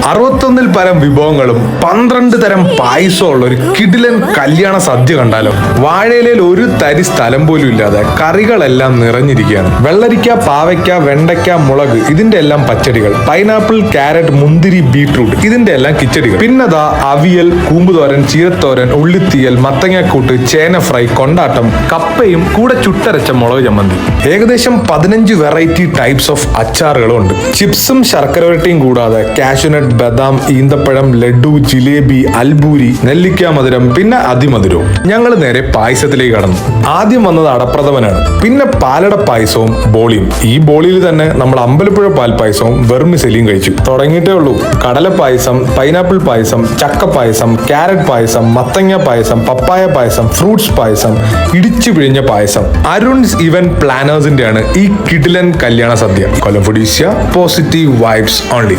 61 പരം വിഭവങ്ങളും 12 തരം പായസമുള്ള ഒരു കിടിലൻ കല്യാണ സദ്യ കണ്ടാലോ. വാഴയിലയിൽ ഒരു തരി സ്ഥലം പോലും ഇല്ലാതെ കറികളെല്ലാം നിറഞ്ഞിരിക്കുകയാണ്. വെള്ളരിക്ക, പാവയ്ക്ക, വെണ്ടയ്ക്ക, മുളക്, ഇതിന്റെ എല്ലാം പച്ചടികൾ, പൈനാപ്പിൾ, ക്യാരറ്റ്, മുന്തിരി, ബീട്രൂട്ട്, ഇതിന്റെ എല്ലാം കിച്ചടികൾ. പിന്നതാ അവിയൽ, കൂമ്പുതോരൻ, ചീരത്തോരൻ, ഉള്ളിത്തീയൽ, മത്തങ്ങാക്കൂട്ട്, ചേന ഫ്രൈ, കൊണ്ടാട്ടം, കപ്പയും കൂടെ ചുട്ടരച്ച മുളക് ചമ്മന്തി. ഏകദേശം 15 വെറൈറ്റി ടൈപ്സ് ഓഫ് അച്ചാറുകളും ഉണ്ട്. ചിപ്സും ശർക്കര വരട്ടിയും കൂടാതെ കാഷ്യൂനട്ട്, ബദാം, ഈന്തപ്പഴം, ലഡു, ജിലേബി, അൽബൂരി, നെല്ലിക്ക മധുരം, പിന്നെ അതിമധുരവും. ഞങ്ങൾ നേരെ പായസത്തിലേക്ക് കടന്നു. ആദ്യം വന്നത് അടപ്രഥമനാണ്, പിന്നെ പാലട പായസവും ബോളിയും. ഈ ബോളിയിൽ തന്നെ നമ്മൾ അമ്പലപ്പുഴ പാൽ പായസവും വെർമിസെലിയും കഴിച്ചു. തുടങ്ങിയിട്ടേ ഉള്ളൂ. കടല പായസം, പൈനാപ്പിൾ പായസം, ചക്ക പായസം, ക്യാരറ്റ് പായസം, മത്തങ്ങ പായസം, പപ്പായ പായസം, ഫ്രൂട്ട്സ് പായസം, ഇടിച്ചു പിഴിഞ്ഞ പായസം. അരുൺസ് ഇവന്റ് പ്ലാനേഴ്സിന്റെ ആണ് ഈ കിടിലൻ കല്യാണ സദ്യ. കൊല്ലം ഫുഡീഷ്യ, പോസിറ്റീവ് വൈബ്സ് ഓൺലി.